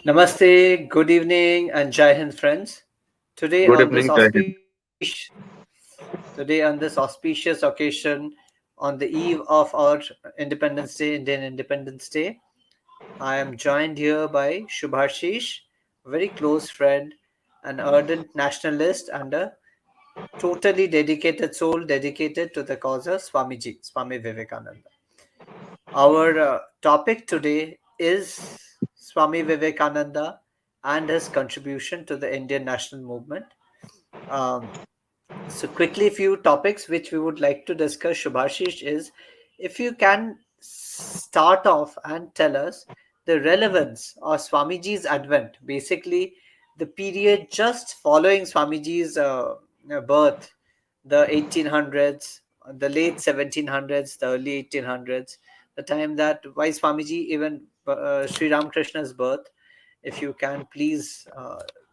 Namaste, good evening, and Jai Hind, friends. Today Good on this evening, Jai Hind. auspicious occasion, on the eve of our Independence Day, Indian Independence Day, I am joined here by Shubhashish, a very close friend, an ardent nationalist, and a totally dedicated soul dedicated to the cause of Swamiji, Swami Vivekananda. Our topic today is Swami Vivekananda and his contribution to the Indian national movement. Um, so, quickly, few topics which we would like to discuss, Shubhashish, is if you can start off and tell us the relevance of Swamiji's advent, basically the period just following Swamiji's birth, the 1800s, the late 1700s, the early 1800s, the time that why Swamiji, even Sri Ramakrishna's birth, if you can please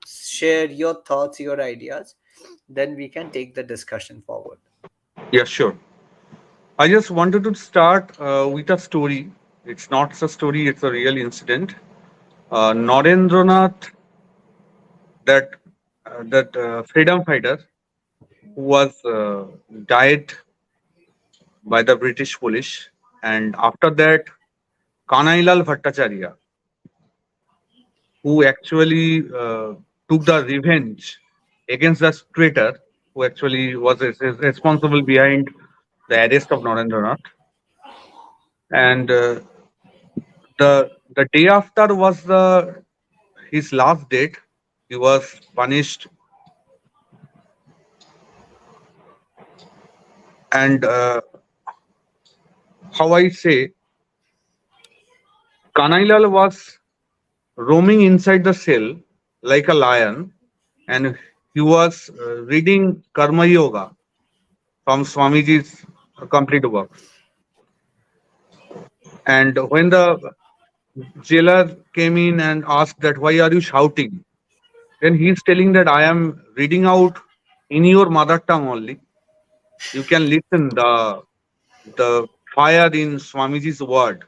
share your thoughts, your ideas, then we can take the discussion forward. Yeah, sure. I just wanted to start with a story. It's not a story, it's a real incident. Narendranath, that freedom fighter who was died by the British police, and after that, Kanailal Bhattacharya, who actually took the revenge against the traitor, who actually was responsible behind the arrest of Narendranath. And the day after was the his last date. He was punished, and how I say, Kanailal was roaming inside the cell like a lion, and he was reading Karma Yoga from Swamiji's complete works. And when the jailer came in and asked that why are you shouting, then he's telling that I am reading out in your mother tongue only. You can listen the fire in Swamiji's word.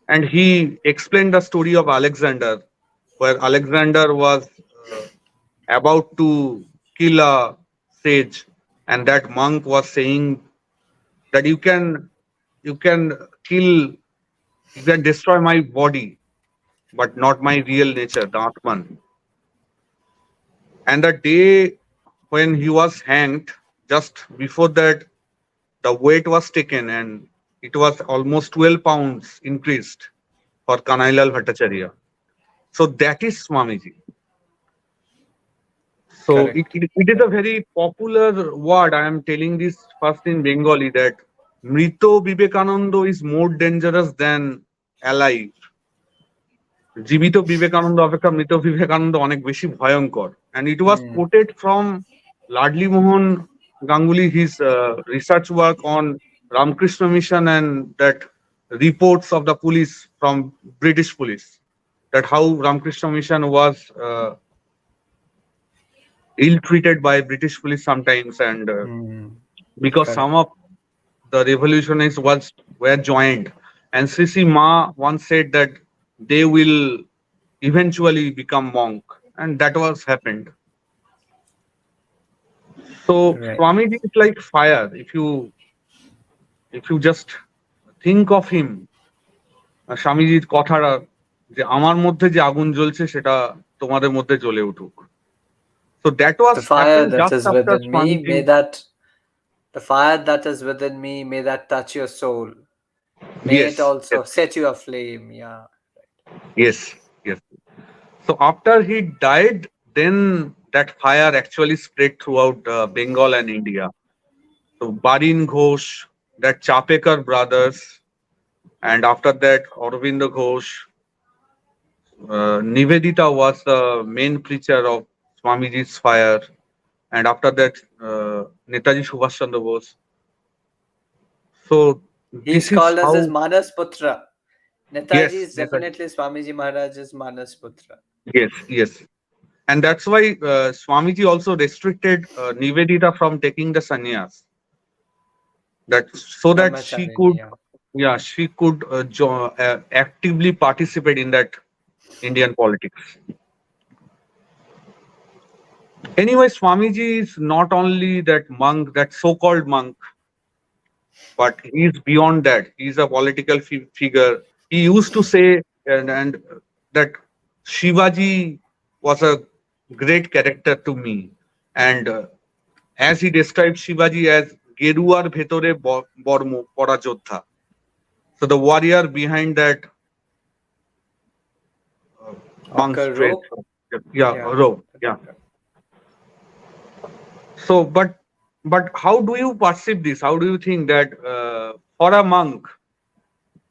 And he explained the story of Alexander, where Alexander was about to kill a sage, and that monk was saying that you can kill, you can destroy my body, but not my real nature, the Atman. And the day when he was hanged, just before that, the weight was taken and it was almost 12 pounds increased for Kanailal Bhattacharya. So that is Swamiji. So it, Correct. it, it is a very popular word. I am telling this first in Bengali that Mrito Vivekananda is more dangerous than alive. জীবিত বিবেকানন্দ অপেক্ষা মৃত বিবেকানন্দ অনেক বেশি ভয়ঙ্কর, and it was Hmm. quoted from Ladli Mohan Ganguly, his research work on Ramakrishna Mission, and that reports of the police from British police, that how Ramakrishna Mission was ill-treated by British police sometimes, and Hmm. because Correct. some of the revolutionists were joined, and Sisi Ma once said that they will eventually become monk, and that was happened. So Right. Swamiji is like fire. If you just think of him, স্বামীজির কথাটা যে আমার মধ্যে যে আগুন জ্বলছে সেটা তোমাদের মধ্যে জ্বলে উঠুক. So that was The fire happened that just is after within me, Swamiji. may that the fire that is within me, may that touch your soul. May it Yes, yes, also set you aflame. Yeah. yes, yes. So after he died, then that fire actually spread throughout Bengal and India. So Barin Ghosh, that Chapekar brothers, and after that Aurobindo Ghosh, Nivedita was the main preacher of Swamiji's fire, and after that Netaji Subhash Chandra Bose. So He's this is called as his how, Manas Putra. Netaji yes, is Netaji, definitely Swamiji Maharaj's Manas Putra. yes, yes. And that's why Swamiji also restricted Nivedita from taking the sannyas, that so that she Brahmacharini. could, Yeah. yeah, she could actively participate in that Indian politics. Anyway, Swamiji is not only that monk, that so-called monk, but he's beyond that. He's a political figure. He used to say and that Shivaji was a great character to me, and as he described Shivaji as Geruar Bhetore Bormo Pora Jodha. So the warrior behind that uh, monk's Ochre dress. rope. Yeah, Yeah. robe. Yeah. So, but how do you perceive this? How do you think that for a monk,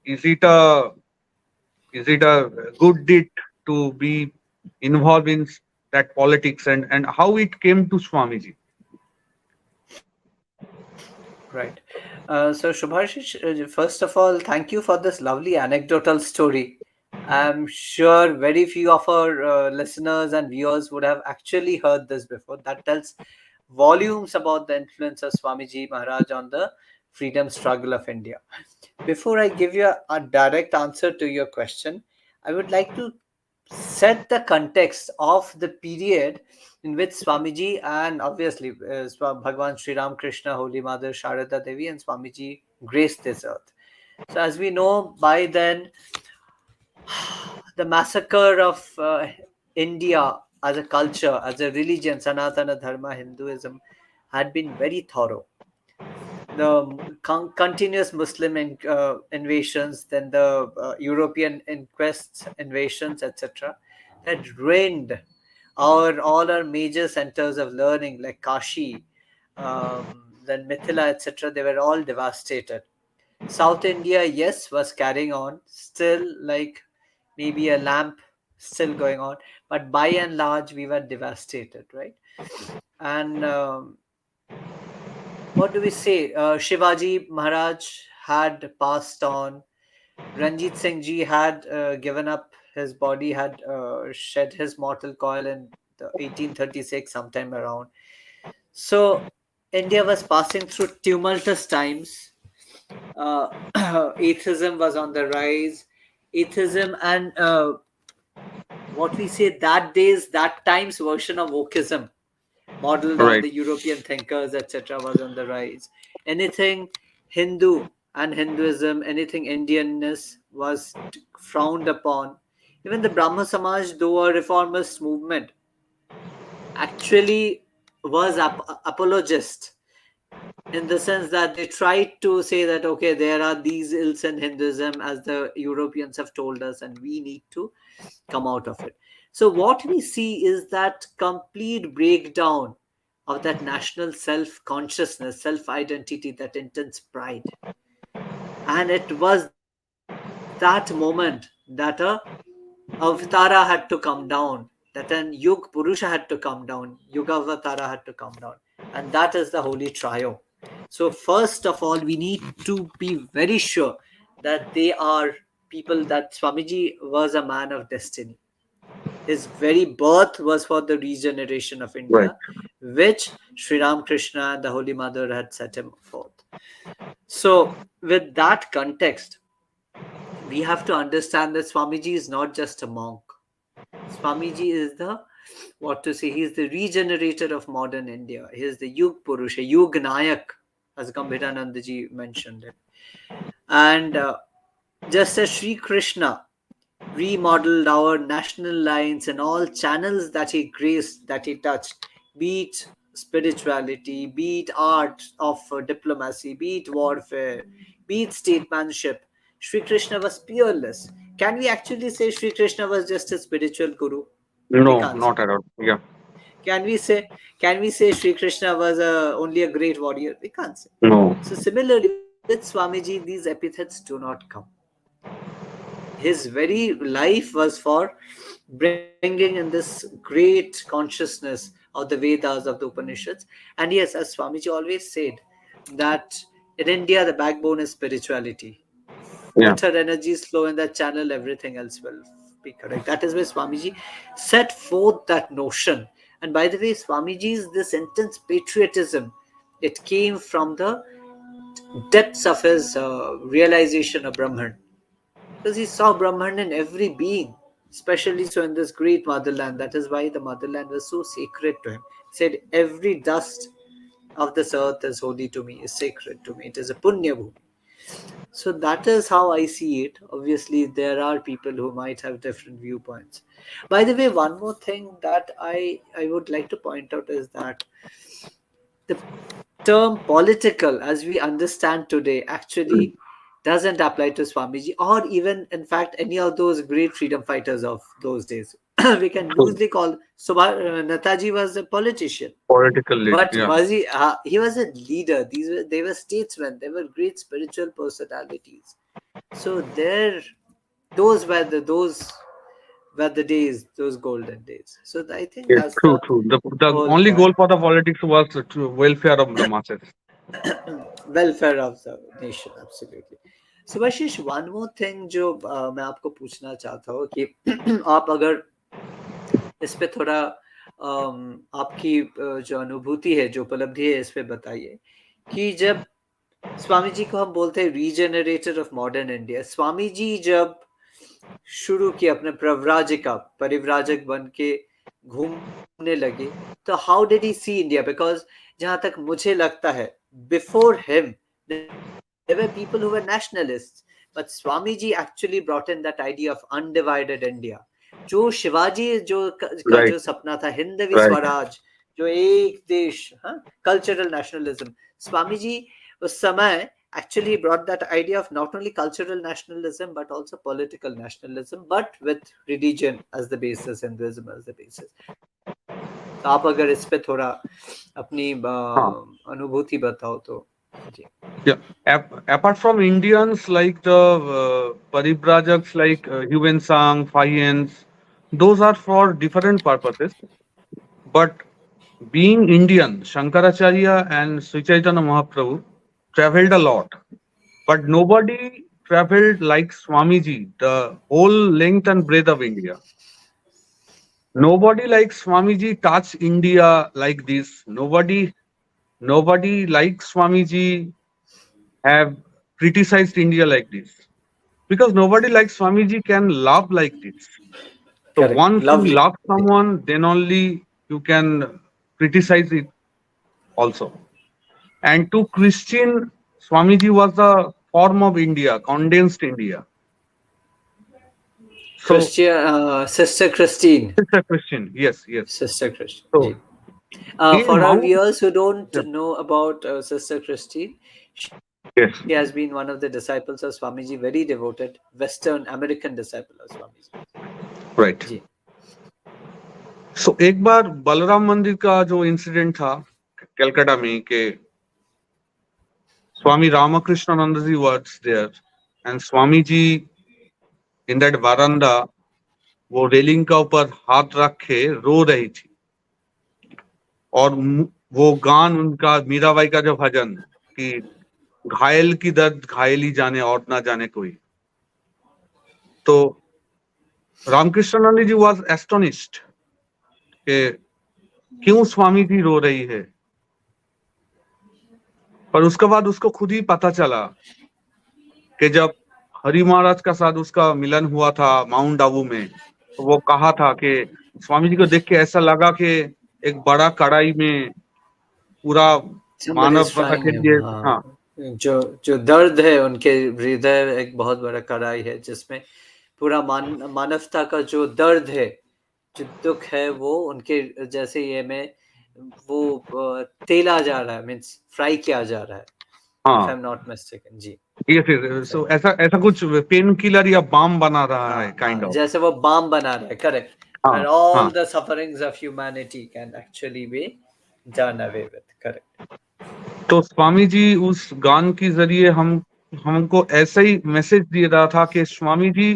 is it a is it a good deed to be involved in that politics, and how it came to Swamiji? Right. So, Shubhashish, first of all, thank you for this lovely anecdotal story. I'm sure very few of our listeners and viewers would have actually heard this before. That tells volumes about the influence of Swamiji Maharaj on the freedom struggle of India. Before I give you a direct answer to your question, I would like to set the context of the period in which Swamiji and obviously Bhagwan Sri Ram Krishna, Holy Mother Sharada Devi, and Swamiji graced this earth. So, as we know, by then, the massacre of India as a culture, as a religion, Sanatana Dharma, Hinduism, had been very thorough. The continuous Muslim invasions, then the European inquests, invasions, etc., had ruined our all our major centers of learning like Kashi, then Mithila, etc. They were all devastated. South India, yes, was carrying on still, like maybe a lamp still going on, but by and large we were devastated, right? And what do we say? Shivaji Maharaj had passed on. Ranjit Singh Ji had given up his body, had shed his mortal coil in the 1836, sometime around. So India was passing through tumultuous times. Uh, atheism was on the rise. Atheism and what we say that days, that time's version of wokeism modeled on Right. the European thinkers, etc., was on the rise. Anything Hindu and Hinduism, anything Indianness was frowned upon. Even the Brahma Samaj, though a reformist movement, actually was apologist in the sense that they tried to say that okay, there are these ills in Hinduism as the Europeans have told us, and we need to come out of it. So what we see is that complete breakdown of that national self consciousness, self identity, that intense pride. And it was that moment that a Avatara had to come down, that an Yug Purusha had to come down, Yuga Avatara had to come down. And that is the holy trio. So, first of all, we need to be very sure that they are people, that Swamiji was a man of destiny. His very birth was for the regeneration of Right. India, which Sri Ram Krishna and the Holy Mother had set him forth. So, with that context, we have to understand that Swamiji is not just a monk. Swamiji is the, what to say, he is the regenerator of modern India. He is the Yug Purusha, Yug Nayak, as Gambhirananda ji mentioned it. And just as Sri Krishna remodeled our national lines and all channels that he graced, that he touched, be it spirituality, be it art of diplomacy, be it warfare, be it statesmanship. Sri Krishna was peerless. Can we actually say Sri Krishna was just a spiritual guru? We No, can't say. not at all. Yeah. Can we say? Can we say Sri Krishna was only a great warrior? We can't say. No. So similarly with Swamiji, these epithets do not come. His very life was for bringing in this great consciousness of the Vedas, of the Upanishads. And yes, as Swamiji always said, that in India the backbone is spirituality. Yeah. Let her energies flow in that channel, everything else will be correct. That is why Swamiji set forth that notion. And by the way, Swamiji's this intense patriotism, it came from the depths of his realization of Brahman, because he saw Brahman in every being. especially so in this great motherland. That is why the motherland was so sacred to him. He said, every dust of this earth is holy to me, is sacred to me. It is a punya bhumi. So that is how I see it. Obviously, there are people who might have different viewpoints. By the way, one more thing that I would like to point out is that the term political, as we understand today, actually doesn't apply to Swamiji or even, in fact, any of those great freedom fighters of those days. We can True. loosely call Netaji was a politician, Political lead. but Yeah. was he? He was a leader. They were statesmen. They were great spiritual personalities. So those were the days, those golden days. So I think Yes, that's true, the true. The whole only point. goal for the politics was to welfare of the masses. Welfare of the nation absolutely. Subhashish, one more thing जो मैं आपको पूछना चाहता हूँ कि आप अगर इस पे थोड़ा आपकी जो अनुभूति है, जो उपलब्धि है, इस पे बताइए कि जब स्वामी जी को हम बोलते हैं regenerator of modern India, Swami ji जब शुरू किया अपने प्रव्राजिका परिव्राजक बन के घूमने लगे, तो how did he see India? Because जहां तक मुझे लगता है, before him there were people who were nationalists, but Swamiji actually brought in that idea of undivided India. जो शिवाजी का जो Right, सपना था, हिंदवी right. स्वराज, जो एक देश, हाँ, कल्चरल नेशनलिज्म, स्वामी जी उस समय actually brought that idea of not only cultural nationalism but also political nationalism, but with religion as the basis, Hinduism as the basis. तो आप अगर इस पे थोड़ा अपनी Huh. अनुभूति बताओ तो जी. Yeah. Apart from Indians like the Paribrajaks like Yuan Sang, Fayens, those are for different purposes. But being Indian, Shankaracharya and Sri Chaitanya Mahaprabhu traveled a lot. But nobody traveled like Swamiji, the whole length and breadth of India. Nobody like Swamiji touched India like this. Nobody like Swamiji have criticized India like this. Because nobody like Swamiji can love like this. So Correct, once you lovely. love someone, then only you can criticize it also. And to Christian, Swamiji was the form of India, condensed India. So Christian, Sister Christine. it's a Christian. Yes, yes. Sister Christine. So Ji. in For our Mount, viewers who don't yeah, know about Sister Christine, she has been one yes, of the disciples of Swamiji, very devoted Western American disciple of Swamiji. Ji. right. So एक बार बलराम मंदिर का जो incident था कलकत्ता में कि Swami Ramakrishna ji was there and Swami ji in that veranda वो railing का ऊपर हाथ रख के रो रही थी और वो गान उनका मीराबाई का जो भजन कि घायल की दर्द घायल ही जाने और ना जाने कोई तो रामकृष्णानंद जी वाज एस्टोनिश्ड कि क्यों स्वामी जी रो रही है पर उसके बाद उसको खुद ही पता चला कि जब हरि महाराज का साथ उसका मिलन हुआ था माउंट आबू में तो वो कहा था कि स्वामी जी को देख के ऐसा लगा कि एक बड़ा कढ़ाई में पूरा Somebody is मानवता trying के him. लिए हाँ जो जो दर्द है उनके हृदय, एक बहुत बड़ा कढ़ाई है जिसमें पूरा मानवता का जो दर्द है, जो दुख है, वो उनके जैसे ये में वो तेला जा रहा है, मीन्स फ्राई किया जा रहा है, इफ आई हाँ एम नॉट मिस्टेकन. जी. Yes Right. सो ऐसा ऐसा कुछ पेन किलर या बाम बना रहा है हाँ काइंड हाँ, ऑफ जैसे वो बाम बना रहा है, करेक्ट. हाँ एंड ऑल हाँ the sufferings of humanity can actually be done away with. Correct. तो स्वामी जी उस गान के जरिए हम हमको ऐसा ही मैसेज दे रहा था कि स्वामी जी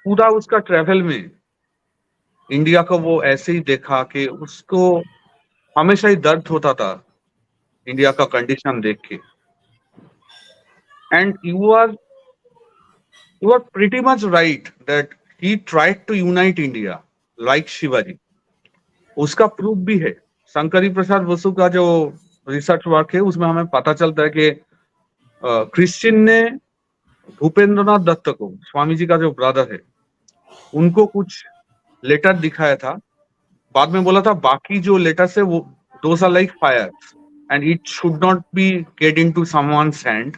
पूरा उसका ट्रेवल में इंडिया को वो ऐसे ही देखा कि उसको हमेशा ही दर्द होता था इंडिया का कंडीशन देख के and you are pretty much right that he tried to unite India like Shivaji उसका प्रूफ भी है शंकरी प्रसाद बसु का जो रिसर्च वर्क है उसमें हमें पता चलता है कि क्रिश्चियन ने भूपेंद्रनाथ दत्त को स्वामी जी का जो ब्रदर है उनको कुछ लेटर दिखाया था, बाद में बोला था बाकी जो लेटर्स है वो those are like fire and it should not be get into someone's hand,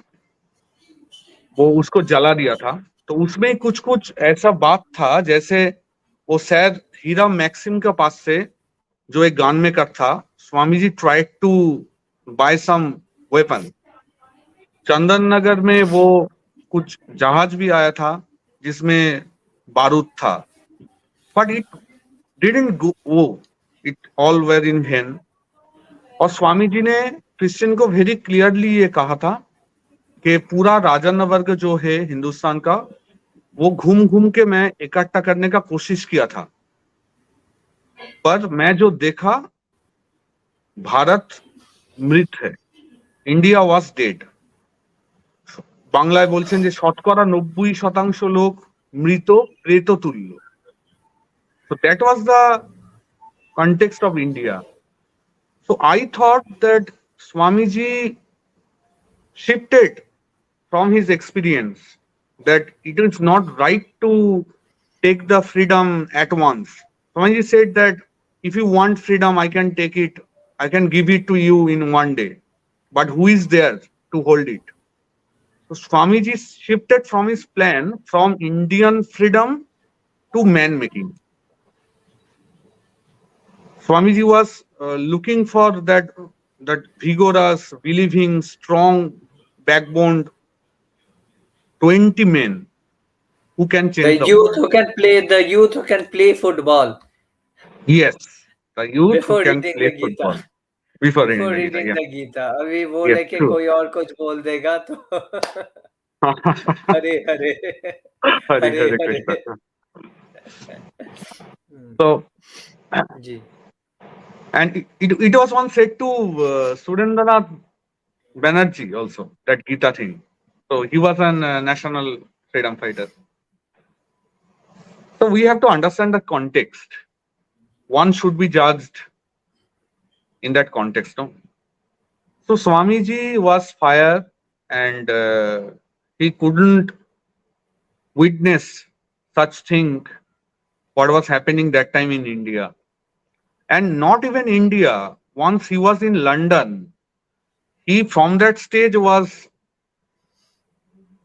वो उसको जला दिया था। तो उसमें कुछ कुछ ऐसा बात था जैसे वो शायद हीरा मैक्सिम के पास से, जो एक गन मेकर था, Swami ji tried to buy some weapon. Chandannagar में वो कुछ जहाज भी आया था जिसमें बारूद था, but it didn't go, it all where in when. और स्वामी जी ने क्रिश्चियन को वेरी क्लियरली ये कहा था कि पूरा राजन वर्ग जो है हिंदुस्तान का, वो घूम घूम के मैं इकट्ठा करने का कोशिश किया था, पर मैं जो देखा भारत मृत है, इंडिया ওয়াজ ডেড। বাংলায় বলছেন যে শতকরা 90% লোক মৃত প্রেত তুল্য। So that was the context of India. So I thought that Swamiji shifted from his experience that it is not right to take the freedom at once. Swamiji said that if you want freedom, I can take it, I can give it to you in one day. But who is there to hold it? So Swamiji shifted from his plan from Indian freedom to man making. Swamiji was looking for that vigorous, believing, strong, backboned 20 men who can change the world. The youth who can play football Yes, the youth who before can reading play the Gita. football before Before reading the Gita. reading Yeah, the Gita, अभी वो yes, लेके true. कोई और कुछ बोल देगा तो Hare Hare Hare Hare Hare Hare. Krishna. So, ji and it was once said to Surendranath Banerjee also, that Gita thing. So he was a national freedom fighter. So we have to understand the context. One should be judged in that context, no? So Swamiji was fire, and he couldn't witness such thing what was happening that time in India. And not even India. Once he was in London, he from that stage was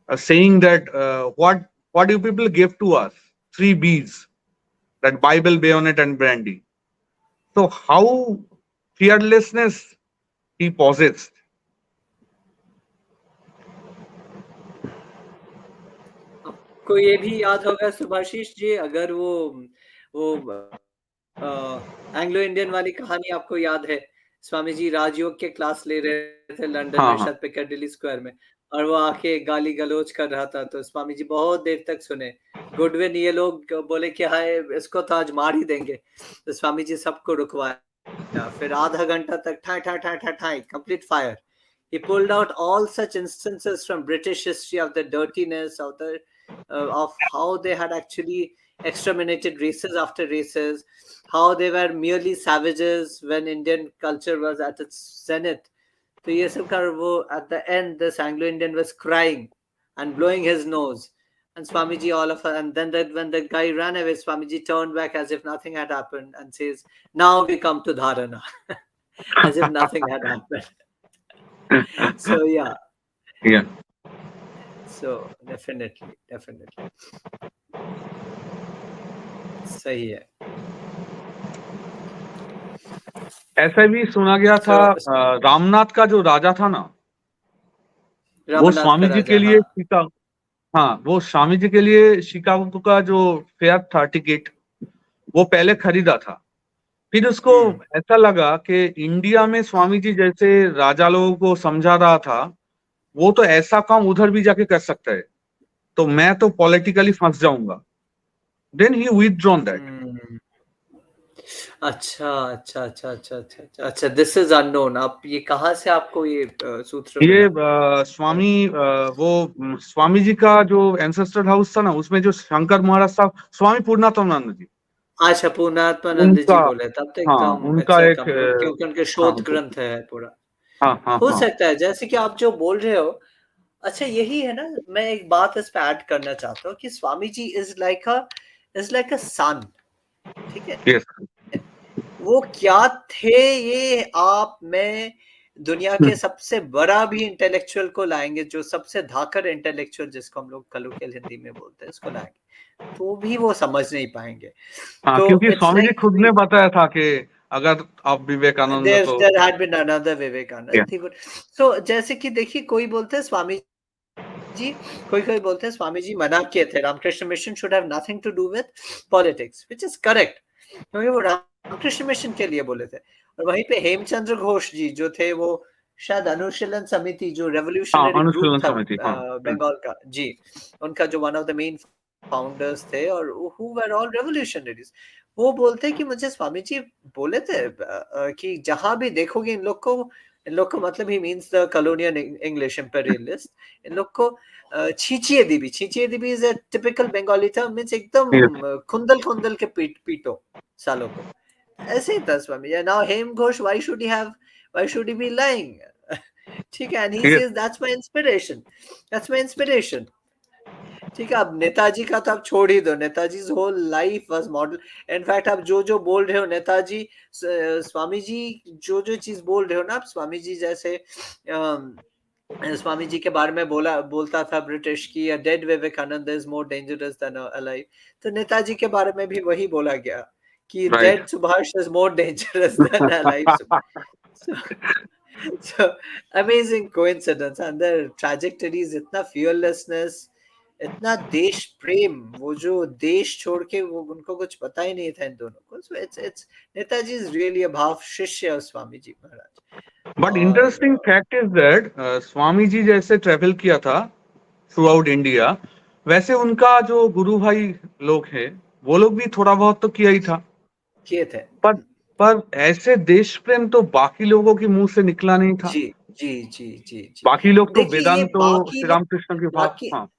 saying that what you people give to us? Three B's, that Bible, bayonet, and brandy. So how fearlessness he possessed. आपको ये भी याद होगा सुभाषिश जी, अगर वो Anglo Indian वाली कहानी आपको याद है, स्वामी जी राजयोग के क्लास ले रहे थे लंदन हाँ में, हाँ शायद पिकाडिली स्क्वायर में, और वो आके गाली गलौज कर रहा था, तो स्वामी जी बहुत देर तक सुने। गुडविन ये लोग बोले कि हाय इसको तो आज मार ही देंगे, तो स्वामी जी सबको रुकवाया, फिर आधा घंटा तक ठाई ठाई ठाई ठाई ठाई complete fire. He pulled out all such instances from British history of the dirtiness of how they had actually exterminated races after races, how they were merely savages when Indian culture was at its zenith. So ये सब कर वो at the end this Anglo-Indian was crying and blowing his nose. And Swamiji all of and then when the guy ran away, Swamiji turned back as if nothing had happened and says, "Now we come to Dharana," as if nothing had happened. So yeah, yeah. so definitely सही है। ऐसा भी सुना गया था, So Ramnath का जो राजा था ना, वो रामनाथ का स्वामी जी के राजा, लिए हाँ। शिकागो, हाँ वो स्वामी जी के लिए शिकागो का जो फेयर था टिकट, वो पहले खरीदा था। फिर उसको ऐसा लगा कि इंडिया में स्वामी जी जैसे राजा लोगों को समझा रहा था, वो तो ऐसा काम उधर भी जाके कर सकता है, तो मैं तो पॉलिटिकली फंस जाऊंगा। Then he withdrawn that. अच्छा, दिस इज अननोन। आप ये कहाँ से आपको ये सूत्र ये मिला? स्वामी स्वामी जी का जो एंसेस्टर हाउस था ना, उसमें जो शंकर महाराज साहब, स्वामी पूर्णात्मानंद जी, अच्छा, पूर्णात्मानंद उनका, जी बोले, तब तो हाँ एकदम उनका एक, एक्सेप्ट, क्योंकि उनके हाँ शोध ग्रंथ है पूरा। हाँ हाँ हो हाँ सकता है जैसे कि आप जो बोल रहे हो। अच्छा, यही है ना, मैं एक बात इस पे ऐड करना चाहता हूँ कि Swami ji is like a is like a son, ठीक है। Yes. वो क्या थे, ये आप मैं दुनिया के सबसे बड़ा भी इंटेलेक्चुअल को लाएंगे, जो सबसे धाकड़ इंटेलेक्चुअल जिसको हम लोग कलोकियल हिंदी में बोलते हैं, उसको लाएंगे तो भी वो समझ नहीं पाएंगे। हाँ, तो क्योंकि इट्स स्वामी जी लाइक खुद ने बताया था कि अगर आप विवेकानंद को there had been another Yeah. Vivekanand, he would, so जैसे कि देखिए कोई बोलते हैं स्वामी जी, कोई कोई बोलते हैं स्वामी जी मना किए थे, Ramakrishna mission should have nothing to do with politics, which is correct, क्योंकि वो रामकृष्ण मिशन के लिए बोले थे। और वहीं पे हेमचंद्र घोष जी जो थे, वो शायद अनुशीलन समिति जो हाँ, रेवोल्यूशनरी ग्रुप अनुशीलन था समिति, हाँ। बंगाल का जी, उनका जो one of the main founders थे, और हु वर ऑल रेवोल्यूशनरीज, वो बोलते कि मुझे स्वामी जी बोले थे कि जहां भी देखोगे इन लोग को मतलब ही means the colonial English imperialist, इन लोग को छींचिए दीबी, छींचिए दीबी is a typical Bengali term, means Yes. एकदम खुंदल खुंदल के पीटो सालों को, ऐसे ही था Swami. Now Hem Ghosh, why should he be lying, ठीक है, and he Yes. Says that's my inspiration, that's my inspiration, ठीक है। अब नेताजी का तो आप छोड़ ही दो, Netaji whole life was model. In fact आप जो जो बोल रहे हो नेताजी, स्वामी जी जो जो चीज बोल रहे हो ना आप, स्वामी जी जैसे स्वामी जी के बारे में बोलता था ब्रिटिश की, dead Vivekananda is more dangerous than alive, तो नेताजी के बारे में भी वही बोला गया कि Right. Dead Subhash is more dangerous than alive Subhash. So amazing coincidence, and their trajectories, इतना fearlessness, इतना देश प्रेम, वो जो देश छोड़ के वो उनको कुछ पता ही नहीं था इन दोनों को। So it's Netaji is really a भाव शिष्य of स्वामी जी महाराज। बट और interesting fact is that Swami ji जैसे ट्रेवल किया था थ्रू आउट इंडिया, वैसे उनका जो गुरु भाई लोग हैं, वो लोग भी थोड़ा बहुत तो किया ही था। किए थे। पर पर ऐसे देश प्रेम तो बाकी लोगों के मुंह से निकला नहीं था। जी जी जी जी जी। बाकी लोग तो देखिए ये वेदांतो, श्री रामकृष्ण के भाव, बाकी हाँ।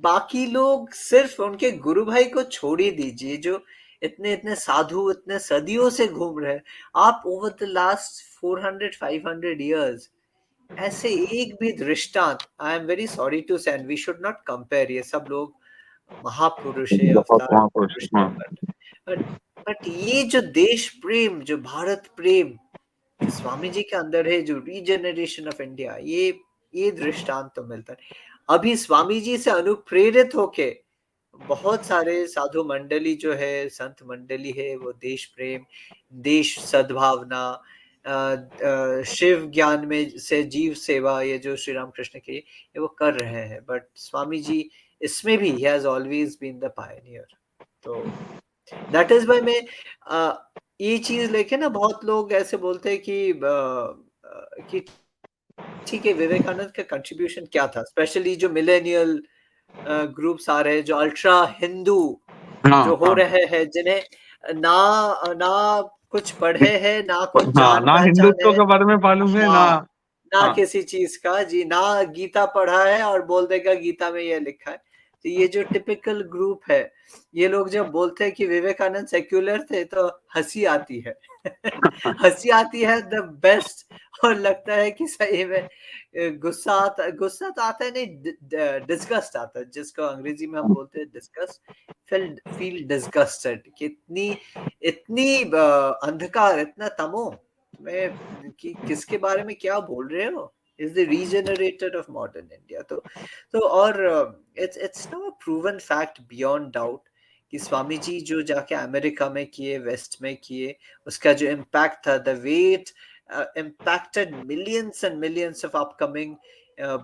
बाकी लोग सिर्फ उनके गुरु भाई को छोड़ ही दीजिए, जो इतने इतने साधु इतने सदियों से घूम रहे हैं, आप ओवर द लास्ट 400-500 years, ऐसे एक भी दृष्टांत, I am very sorry to say, we should not compare, ये सब लोग महापुरुष है, बहुत अवतार महापुरुष, पुरुष है, हाँ। बट बट ये जो देश प्रेम, जो भारत प्रेम स्वामी जी के अंदर है, जो रीजनरेशन ऑफ इंडिया, ये दृष्टांत तो मिलता है। अभी स्वामी जी से अनुप्रेरित होके बहुत सारे साधु मंडली जो है, संत मंडली है, वो देश प्रेम, देश सद्भावना, शिव ज्ञान में से जीव सेवा, ये जो श्री रामकृष्ण के ये वो कर रहे हैं, बट स्वामी जी इसमें भी he has always been the pioneer। तो दैट इज वाई मैं ये चीज लेके ना, बहुत लोग ऐसे बोलते हैं कि ठीक है, विवेकानंद का कंट्रीब्यूशन क्या था, स्पेशली जो मिलेनियल ग्रुप्स आ रहे हैं, जो अल्ट्रा हिंदू हाँ, जो हो हाँ। रहे हैं, जिन्हें ना ना कुछ पढ़े हैं, ना कुछ हाँ, जान ना पहचान हिंदुत्व है, के बारे में मालूम है ना। हाँ, ना हाँ। किसी चीज का जी, ना गीता पढ़ा है और बोल देगा गीता में ये लिखा है। तो ये जो टिपिकल ग्रुप है, ये लोग जब बोलते हैं कि विवेकानंद सेक्युलर थे, तो हंसी आती है। हंसी आती है द बेस्ट, और लगता है कि सही में गुस्सा तो आता है नहीं, डिस्गस्ट आता है, जिसको अंग्रेजी में हम बोलते हैं डिस्गस्ट, फील डिस्गस्टेड, कि इतनी इतनी अंधकार, इतना तमो मैं, कि किसके बारे में क्या बोल रहे हो, is the regenerator of modern India. तो और it's no proven fact beyond doubt कि स्वामी जी जो जाके अमेरिका में किए, वेस्ट में किए, उसका जो इम्पैक्ट था, the way it impacted millions and millions of upcoming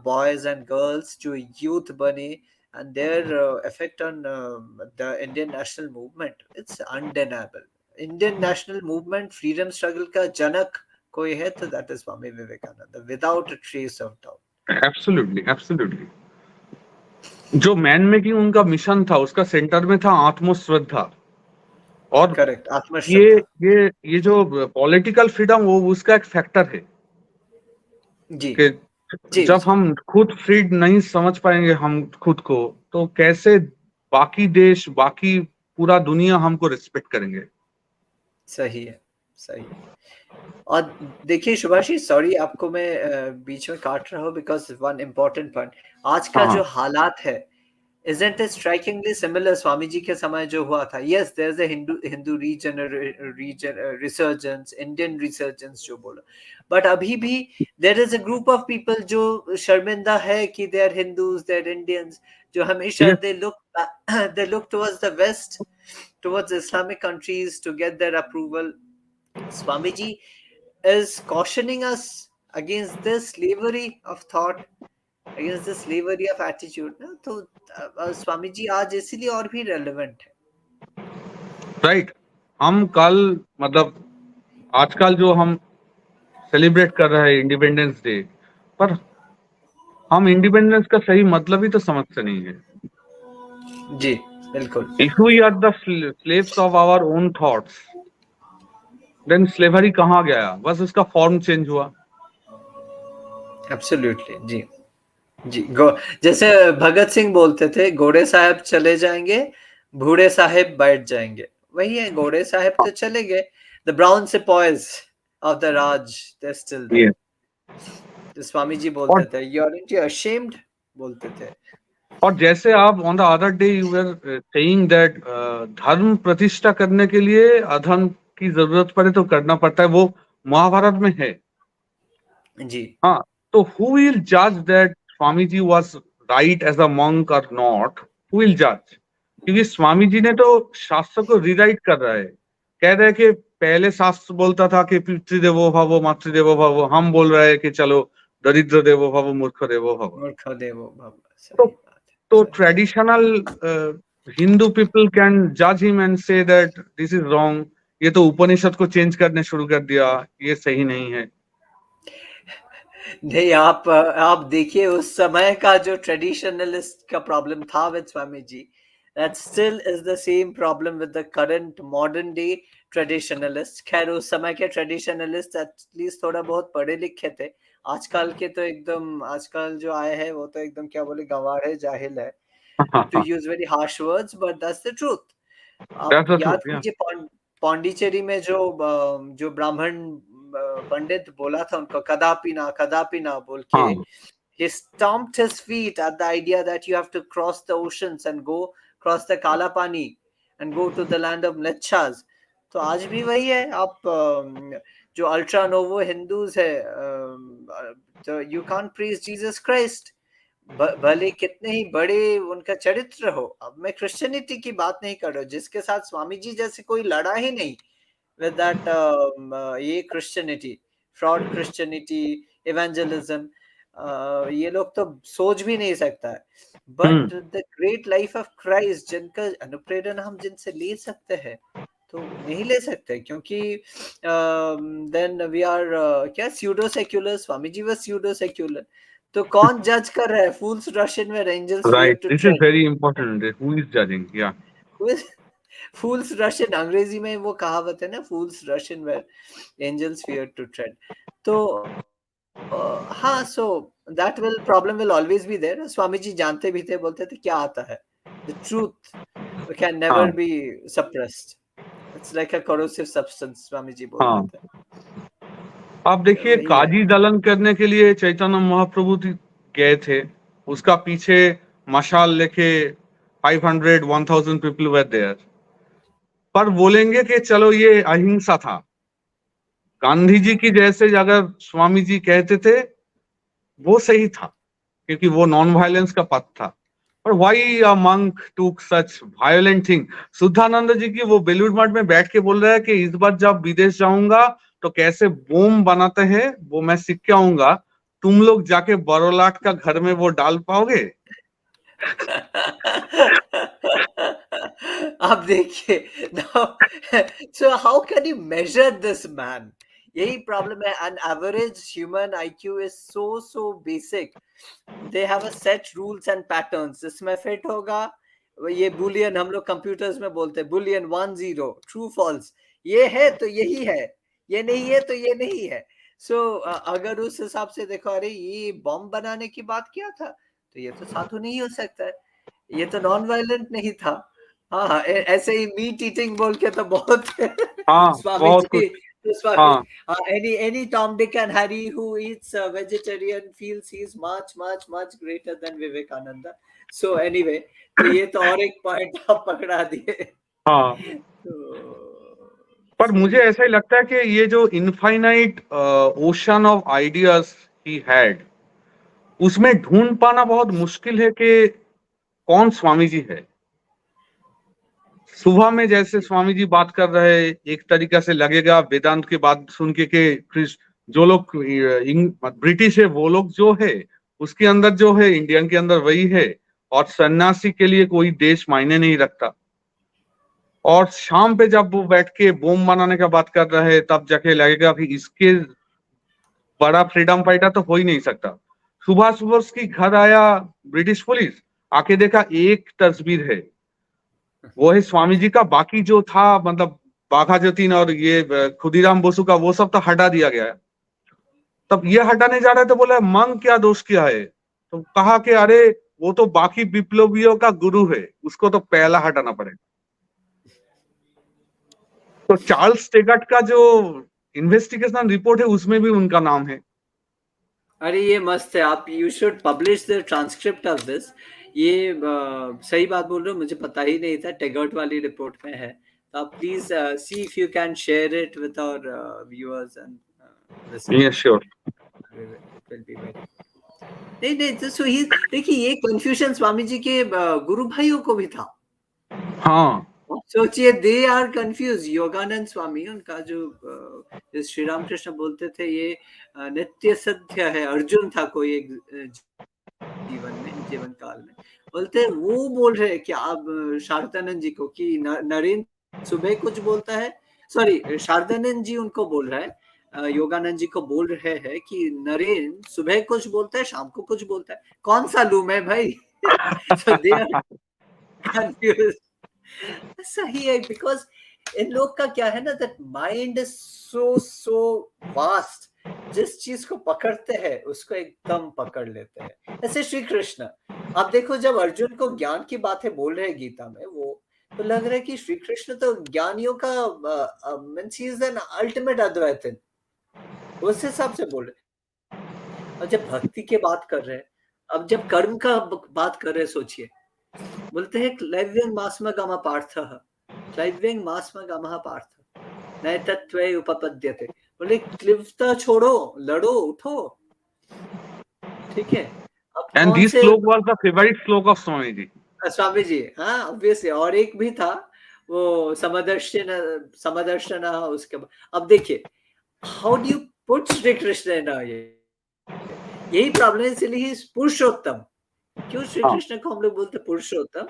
boys and girls जो youth बने, and their effect on the Indian national movement, it's undeniable। Indian national movement, freedom struggle का जनक कोई है तो that is Swami Vivekananda, without a trace of doubt। Absolutely, absolutely. जो man making उनका mission था, उसका सेंटर में था आत्मश्रद्धा। और करेक्ट, ये आत्मश्रद्धा। ये जो पॉलिटिकल फ्रीडम, वो उसका एक फैक्टर है जी कि जी जब जी, हम खुद फ्रीड नहीं समझ पाएंगे हम खुद को, तो कैसे बाकी देश, बाकी पूरा दुनिया हमको रिस्पेक्ट करेंगे। सही है, सही है। और देखिए सुभाषी, सॉरी आपको मैं बीच में काट रहा हूँ, बिकॉज वन इम्पोर्टेंट पॉइंट, आज का हाँ, जो हालात है, Isn't it strikingly similar Swami ji के समय जो हुआ था? Yes, there's a Hindu resurgence, Indian resurgence जो बोलो, but अभी भी there is a group of people जो शर्मिंदा है कि they are Hindus, they are Indians, जो हमेशा Yes, they look towards the West, towards Islamic countries to get their approval. Swamiji is cautioning us against this slavery of thought, against the slavery of attitude ना, तो स्वामी जी आज इसीलिए और भी relevant है. Right. हम कल मतलब आजकल जो हम सेलिब्रेट कर रहे हैं इंडिपेंडेंस डे, पर हम इंडिपेंडेंस का सही मतलब ही तो समझते नहीं है. जी बिल्कुल. If we are the slaves of our own thoughts, then slavery कहाँ गया? बस उसका फॉर्म चेंज हुआ. एब्सोल्युटली. जी जी. जैसे भगत सिंह बोलते थे, घोड़े साहब चले जाएंगे, बूढ़े साहब बैठ जाएंगे. वही है, घोड़े साहब तो चले गए, the brown sepoys of the Raj they still there. ये तो स्वामी जी और बोलते थे, यू आरंट यू अशेम्ड, बोलते थे. और जैसे आप on the other day you were saying that धर्म प्रतिष्ठा करने के लिए अधर्म की जरूरत पड़े तो करना पड़ता है, वो महाभारत में है. जी. हाँ, तो हु विल जज that Swami ji was right as a monk और नॉट? हु विल जज? क्योंकि स्वामी जी ने तो शास्त्र को रिराइट कर रहा है. कह रहे हैं कि पहले शास्त्र बोलता था कि पितृदेवो भव मातृदेवो भव, हम बोल रहे हैं कि चलो दरिद्र देवो भव मूर्ख देवो भव. मूर्ख देवो भव. तो सही बात है. तो सही. ट्रेडिशनल हिंदू पीपल कैन जज him and say that this is wrong. ये तो उपनिषद को चेंज करने शुरू कर दिया, ये सही नहीं है. नहीं, आप देखिए उस समय का जो ट्रेडिशनलिस्ट का प्रॉब्लम था with Swami ji, that still is the same problem with the current modern day traditionalist. खैर उस समय के ट्रेडिशनलिस्ट एटलीस्ट थोड़ा बहुत पढ़े लिखे थे. आजकल के तो एकदम, आजकल जो आए हैं वो तो एकदम क्या बोले, गंवार है, जाहिल है, to use very harsh words, but that's the truth. आप दैट्स द याद ट्रूथ. या कीजिए पौंडीचेरी में जो ब्राह्मण पंडित बोला था उनको, कदापि ना बोल के, हाँ. he stomped his feet at the idea that you have to cross the oceans and go cross the Kala Pani and go to the land of Mlechas. तो आज भी वही है. आप जो अल्ट्रा नोवो हिंदूज है, तो यू कांट प्रीज जीसस क्राइस्ट, भले कितने ही बड़े उनका चरित्र हो. अब मैं क्रिश्चियनिटी की बात नहीं कर रहा हूँ, जिसके साथ स्वामी जी जैसे कोई लड़ा ही नहीं with that ये क्रिश्चियनिटी, फ्रॉड क्रिश्चियनिटी, इवेंजलिज्म, ये लोग तो सोच भी नहीं सकता है. But the great life of Christ, जिनका अनुप्रेरणा हम जिनसे ले सकते हैं, तो नहीं ले सकते, क्योंकि देन वी आर क्या, pseudo secular. Swami ji were pseudo secular. तो कौन जज कर रहा है? Fools rush in where angels fear right. To this is tread. Very important. Who is judging? या फूल्स रश इन, अंग्रेजी में वो कहावत है ना, fools rush in where angels fear to tread. तो हाँ, so that will problem will always be there. Swami ji जानते भी थे, बोलते थे क्या आता है, द ट्रूथ कैन नेवर हाँ. Be suppressed, it's like a corrosive substance, Swami ji बोलते हाँ. थे. आप तो देखिए, वही है. काजी दलन करने के लिए चैतन्य महाप्रभु गए थे. उसका पीछे मशाल लेके 500 1000 पीपल वर देयर. पर बोलेंगे कि चलो ये अहिंसा था. गांधी जी की जैसे अगर स्वामी जी कहते थे, वो सही था, क्योंकि वो नॉन वायलेंस का पथ था. पर व्हाई अ मंक टूक सच वायलेंट थिंग? शुद्धानंद जी की वो बेलूर मठ में बैठ के बोल रहा है कि इस बार जब विदेश जाऊंगा तो कैसे बोम बनाते हैं वो मैं सीख के आऊंगा. तुम लोग जाके बरोलाट का घर में वो डाल पाओगे? आप देखिए now, so how can you measure this man? यही प्रॉब्लम है. an average human IQ is so basic. they have a set rules and patterns. इसमें फिट होगा, ये बुलियन हम लोग कंप्यूटर्स में बोलते हैं, बुलियन 1 0 ट्रू फॉल्स, ये है तो यही है, ये नहीं है तो ये नहीं है. सो अगर उस हिसाब से देखो, अरे ये बॉम्ब बनाने की बात किया था, तो ये तो साधु नहीं हो सकता है, ये तो नॉन वायलेंट नहीं था. हाँ, ऐसे ही मीट ईटिंग बोल के तो बहुत हाँ, स्वामी बहुत कुछ. जी, तो स्वामी, हाँ. any Tom, Dick and Harry who eats vegetarian feels he's much greater than Vivekananda. So anyway, तो ये तो और एक पॉइंट आप पकड़ा दिए। हाँ, तो पर सही मुझे है। ऐसा ही लगता है कि ये जो infinite ocean of ideas he had, उसमें ढूंढ पाना बहुत मुश्किल है कि कौन स्वामी जी है। सुबह में जैसे स्वामी जी बात कर रहे, एक तरीका से लगेगा वेदांत की बात सुन के कि जो लोग ब्रिटिश है वो लोग जो है उसके अंदर जो है इंडियन के अंदर वही है, और सन्यासी के लिए कोई देश मायने नहीं रखता। और शाम पे जब वो बैठ के बोम बनाने का बात कर रहे हैं तब जाके लगेगा कि इसके बड़ा फ्रीडम फाइटर तो हो ही नहीं सकता। सुबह सुबह उसकी घर आया ब्रिटिश पुलिस, आके देखा एक तस्वीर है, वो है स्वामी जी का। बाकी जो था मतलब बाघा जतीन और ये खुदीराम बोसु का, वो सब तो हटा दिया गया है। तब ये हटाने जा रहे थे, बोला मंग क्या दोष किया है, तो कहा कि अरे वो तो बाकी विप्लवियों का गुरु है, उसको तो पहला हटाना पड़ेगा। तो चार्ल्स टेगट का जो इन्वेस्टिगेशन रिपोर्ट है उसमें भी उनका नाम है। अरे ये मस्त है, आप you should publish the transcript of this. ये सही बात बोल रहे हो, मुझे पता ही नहीं था टेगर्ट वाली रिपोर्ट में है। तो आप please see if you can share it with our viewers and ये listeners. Sure. It will be very, नहीं नहीं, तो सो ही देखिए, ये कंफ्यूजन स्वामी जी के गुरु भाइयों को भी था। हाँ, आप सोचिए, दे आर कंफ्यूज। योगानंद स्वामी, उनका जो श्री रामकृष्ण बोलते थे, ये नित्य सत्य है। अर्जुन था कोई एक जीवन काल में, बोलते हैं, वो बोल रहे हैं कि आप शारदानंद जी को कि नरेंद्र सुबह कुछ बोलता है। सॉरी, शारदानंद जी उनको बोल रहा है, योगानंद जी को बोल रहे हैं कि नरेंद्र सुबह कुछ बोलता है, शाम को कुछ बोलता है, कौन सा लूं मैं भाई? so they are confused। सही है, बिकॉज इन लोग का क्या है ना, that mind is so vast. जिस चीज को पकड़ते हैं उसको एकदम पकड़ लेते हैं। ऐसे श्री कृष्ण, आप देखो, जब अर्जुन को ज्ञान की बातें बोल रहे हैं गीता में, वो तो लग रहा है कि श्री कृष्ण तो ज्ञानियों का means he is an ultimate अद्वैतन, उस हिसाब से बोल रहे हैं। और जब भक्ति के बात कर रहे हैं, अब जब कर्म का बात कर रहे हैं, सोचिए, बोलते हैं क्लैव्यं मास्मगम पार्थः, क्लैव्यं मास्मगम पार्थ नए तत्वे उपपद्यते। बोले क्लिप्ता छोड़ो, लड़ो, उठो। ठीक है, अब एंड कौन दिस से श्लोक वाज द फेवरेट श्लोक ऑफ स्वामी जी। स्वामी जी, हाँ ऑब्वियसली। और एक भी था वो समदर्शन, समदर्शन उसके बाद। अब देखिए, how do you put Shri Krishna in ये, यही प्रॉब्लम है, इसलिए पुरुषोत्तम। क्यों श्री हाँ, कृष्ण को हम लोग बोलते पुरुषोत्तम?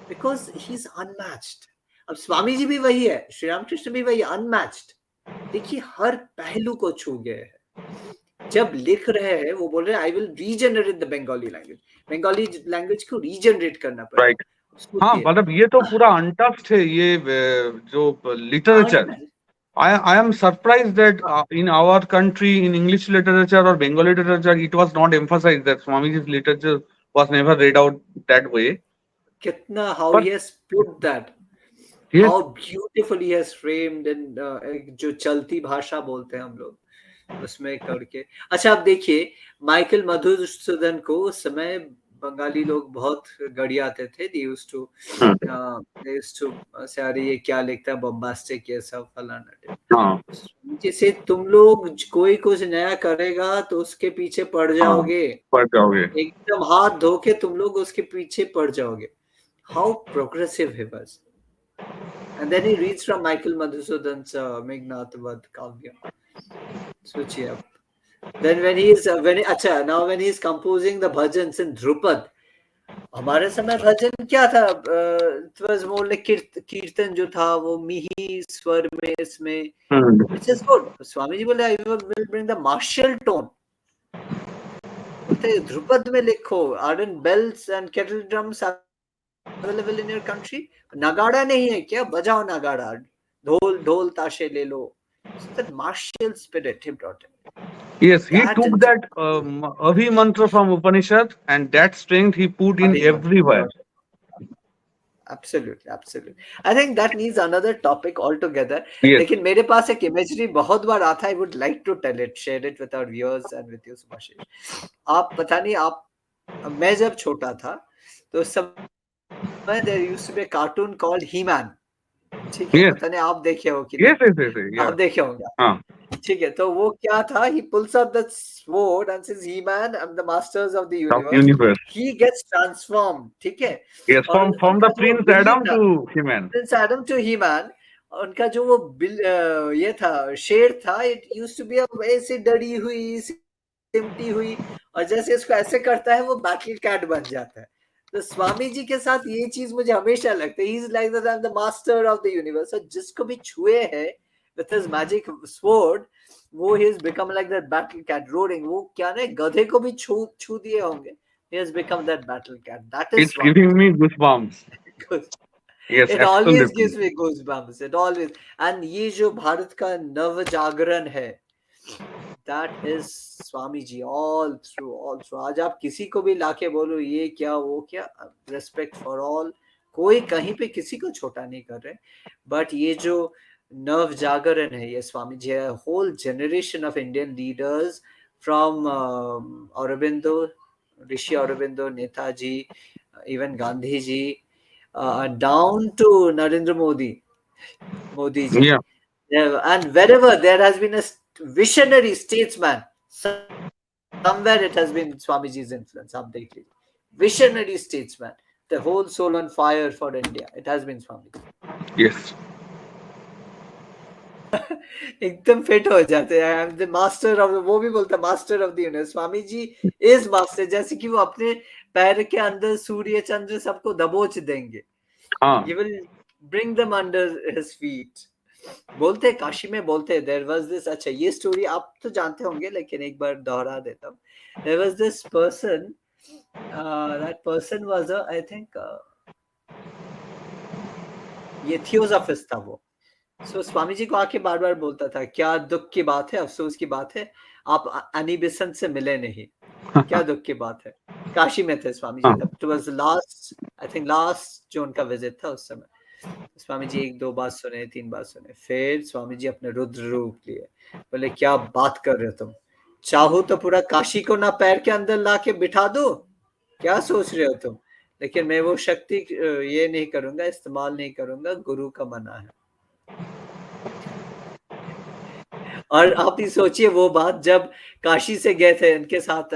Because he is unmatched. अब स्वामी जी भी वही है, श्री रामकृष्ण भी वही, अनमैच्ड। देखिए, हर पहलू को छू गए हैं। जब लिख रहे हैं, वो बोल रहे हैं, I will regenerate the Bengali language. Bengali language को रीजनरेट करना पड़ेगा। राइट। हाँ, सोचिए, मतलब ये तो पूरा अनटच्ड है ये जो literature. I am surprised that in our country, in English literature or Bengali literature, it was not emphasized that Swamiji's literature was never read out that way. कितना, how But he has put that, yes, how beautifully he has framed in, जो चलती भाषा बोलते हैं हम लोग, उसमें करके। अच्छा, आप देखिए, माइकल मधुसूदन को उस समय बंगाली लोग बहुत गड़ियाते थे। दे यूज्ड टू से, अरे ये क्या लिखता है, बम्बास्टिक, ये सब फलाना हाँ, ढिमका। जैसे तुम लोग कोई कुछ नया करेगा तो उसके पीछे पड़ हाँ, जाओगे, पढ़ जाओगे। एकदम हाथ धो के तुम लोग उसके पीछे पड़ जाओगे। हाउ प्रोग्रेसिव है बस। And then he reads from Michael Madhusudan's Meghnath Vadh Kavya. सोचिए अब, then when अच्छा, now when he is composing the bhajans in Drupad, हमारे समय भजन क्या था? It was more like कीर्तन जो था, वो मिही स्वर में, इसमें, हम्म, which is good। Swami ji बोले, I will bring the martial tone। बोलते ध्रुपद में लिखो, ardent bells and kettle drums available in your country। नगाड़ा नहीं है क्या? बजाओ नगाड़ा, ढोल ढोल ताशे ले लो। So that martial spirit he brought in, yes, he that took in that Abhi mantra from Upanishad and that strength he put in everywhere. Abhimanyu. Absolutely, absolutely। I think that needs another topic altogether। Yes, लेकिन मेरे पास एक imagery बहुत बार आता है, I would like to tell it, share it with our viewers and with you, Subhashish. आप पता नहीं, आप, मैं जब छोटा था, तो उस समय there used to be a cartoon called He-Man. ठीक है, पता नहीं Yes. आप देखे हो कि नहीं, Yes, yes, yes, आप yes, देखे yeah. होंगे आप। Ah, ठीक है, तो वो क्या था, he pulls out the sword and says, He-Man, I'm the masters of the of universe. universe. He gets transformed, ठीक है, Yes, और from उनका the जो Prince बिल्ली Adam था, to He-Man. Prince Adam to he man, उनका जो वो ये था, शेर था, इट यूज टू बी ऐसे डरी हुई, सिमटी हुई, और जैसे इसको ऐसे करता है वो बैटल कैट बन जाता है। तो स्वामी जी के साथ ये चीज मुझे हमेशा लगता है, he is like that, I am the master of the universe, और जिसको भी छुए है विद हिज मैजिक स्वॉर्ड, वो he is become like that battle cat roaring, वो क्या ना गधे को भी छू छू दिए होंगे, he has become that battle cat, that is It's Swami giving me goosebumps. ji. Yes, It always absolutely. gives me goosebumps. It always. And ये जो भारत का नव जागरण है, that is Swami ji all through, all through. आज आप किसी को भी लाके बोलो ये क्या वो क्या, respect for all, कोई कहीं पे किसी को छोटा नहीं कर रहे, but ये जो नव जागरण है ये स्वामी जी है, whole generation of Indian leaders from Aurobindo, Rishi Aurobindo, Netaji, even Gandhi ji, down to Narendra Modi ji. Yeah. Yeah, and wherever there has been a visionary statesman, somewhere it has been Swamiji's influence. आप देख लीजिए, visionary statesman, the whole soul on fire for India. It has been Swamiji. Yes. एकदम fit हो जाते हैं, I am the master of, वो भी बोलता master of the universe, Swami ji is master, जैसे कि वो अपने पैर के अंदर सूर्य चंद्र सबको दबोच देंगे, Ah. he will bring them under his feet. बोलते हैं, काशी में बोलते हैं, देयर वाज दिस, अच्छा ये स्टोरी आप तो जानते होंगे लेकिन एक बार दोहरा देता हूँ, there was this person, that person was I think ये थियोसॉफिस्ट था वो, सो स्वामी जी को आके बार बार बोलता था, क्या दुख की बात है, अफसोस की बात है, आप अनी बिसंत से मिले नहीं, क्या दुख की बात है। काशी में थे स्वामी जी Ah. तब, it was last, I think last जो उनका विजिट था उस समय, स्वामी जी एक दो बार सुने, तीन बार सुने, फिर स्वामी जी अपने रुद्र रूप लिए, बोले क्या बात कर रहे हो तुम, चाहो तो पूरा काशी को ना पैर के अंदर ला के बिठा दो, क्या सोच रहे हो तुम, लेकिन मैं वो शक्ति ये नहीं करूंगा, इस्तेमाल नहीं करूंगा, गुरु का मना है। और आप ही सोचिए वो बात, जब काशी से गए थे इनके साथ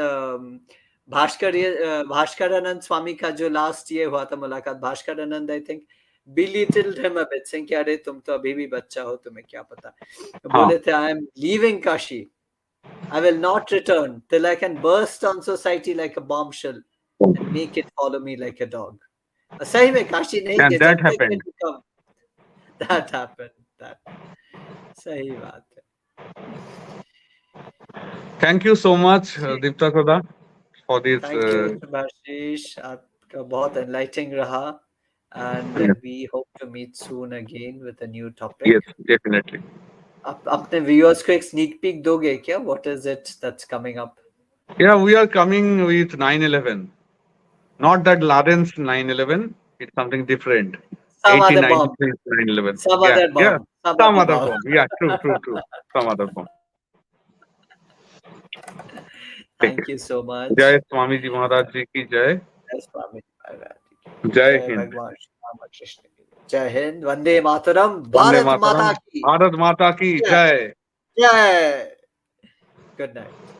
भास्करानंद स्वामी का जो लास्ट ये हुआ था मुलाकात, Bhaskaranand I think belittled him a bit, saying कि अरे तुम तो अभी भी बच्चा हो, तुम्हें क्या पता, Ah. बोले थे I am leaving Kashi, I will not return till I can burst on society like a bombshell and make it follow me like a dog. सही में काशी नहीं And गए that जब तक happened. it become that happened, that सही बात है। Thank you so much, जी, Deepta Kada, for this. Thank you Subhashish, आपका बहुत एनलाइटिंग रहा, and Yes, we hope to meet soon again with a new yes, topic. definitely. आप अपने viewers को एक स्नीक पीक दोगे क्या, what is it that's coming up? Yeah, we are coming with 9/11. Not that Lawrence 9/11. It's something different. Some other bomb, 1893 9/11. some Yeah, other yeah. bomb, some Some other other bomb. form. Yeah, true, true, true. Some other form. ठीक है। Thank you so much. जय स्वामी जी महाराज जी की जय। जय स्वामी महाराज की जय, जय जय हिंद। भगवान श्री रामकृष्ण की जय, जय हिंद, वंदे मातरम, वंदे भारत मातरम। माता की भारत माता की जय, जय। जय, गुड नाइट।